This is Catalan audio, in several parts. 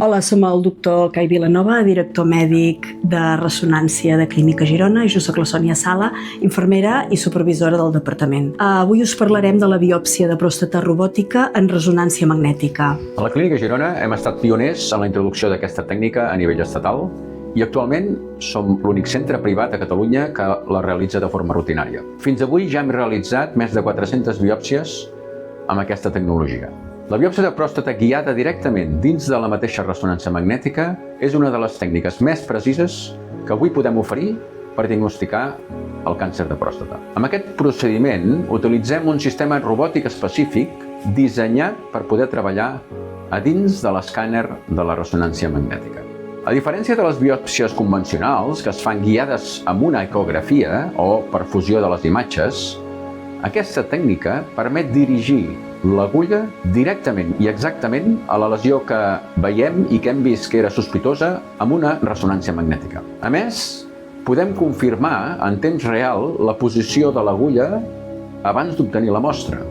Hola, som el doctor Cai Vilanova, director mèdic de Ressonància de Clínica Girona, i jo soc la Sònia Sala, infermera i supervisora del departament. Avui us parlarem de la biòpsia de pròstata robòtica en ressonància magnètica. A la Clínica Girona hem estat pioners en la introducció d'aquesta tècnica a nivell estatal i actualment som l'únic centre privat a Catalunya que la realitza de forma rutinària. Fins avui ja hem realitzat més de 400 biòpsies amb aquesta tecnologia. La biòpsia de pròstata guiada directament dins de la mateixa ressonància magnètica és una de les tècniques més precises que avui podem oferir per diagnosticar el càncer de pròstata. Amb aquest procediment utilitzem un sistema robòtic específic dissenyat per poder treballar a dins de l'escàner de la ressonància magnètica. A diferència de les biòpsies convencionals, que es fan guiades amb una ecografia o perfusió de les imatges, aquesta tècnica permet dirigir l'agulla directament i exactament a la lesió que veiem i que hem vist que era sospitosa amb una ressonància magnètica. A més, podem confirmar en temps real la posició de l'agulla abans d'obtenir la mostra.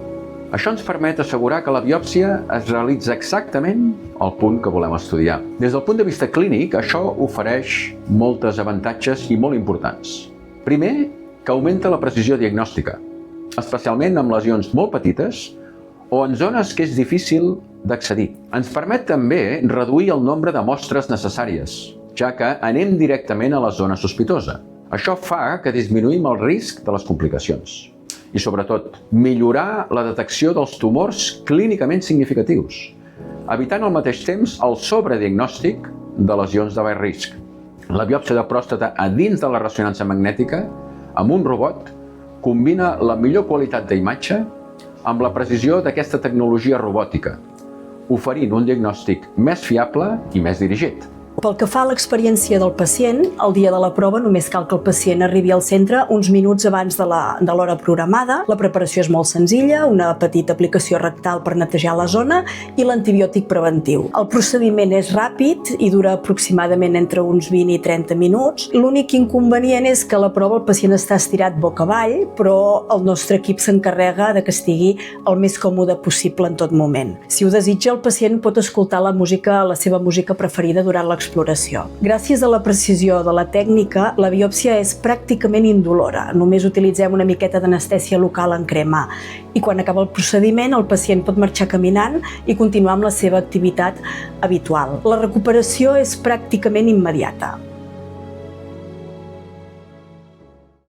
Això ens permet assegurar que la biòpsia es realitza exactament al punt que volem estudiar. Des del punt de vista clínic, això ofereix moltes avantatges i molt importants. Primer, que augmenta la precisió diagnòstica, especialment amb lesions molt petites o en zones que és difícil d'accedir. Ens permet també reduir el nombre de mostres necessàries, ja que anem directament a la zona sospitosa. Això fa que disminuïm el risc de les complicacions i, sobretot, millorar la detecció dels tumors clínicament significatius, evitant al mateix temps el sobrediagnòstic de lesions de baix risc. La biòpsia de pròstata a dins de la ressonància magnètica, amb un robot, combina la millor qualitat d'imatge amb la precisió d'aquesta tecnologia robòtica, oferint un diagnòstic més fiable i més dirigit. Pel que fa a l'experiència del pacient, el dia de la prova només cal que el pacient arribi al centre uns minuts abans de l'hora programada. La preparació és molt senzilla, una petita aplicació rectal per netejar la zona i l'antibiòtic preventiu. El procediment és ràpid i dura aproximadament entre uns 20 i 30 minuts. L'únic inconvenient és que a la prova el pacient està estirat boca avall, però el nostre equip s'encarrega de que estigui el més còmode possible en tot moment. Si ho desitja, el pacient pot escoltar la seva música preferida durant l'exploració. Gràcies a la precisió de la tècnica, la biòpsia és pràcticament indolora. Només utilitzem una miqueta d'anestèsia local en crema i quan acaba el procediment el pacient pot marxar caminant i continuar amb la seva activitat habitual. La recuperació és pràcticament immediata.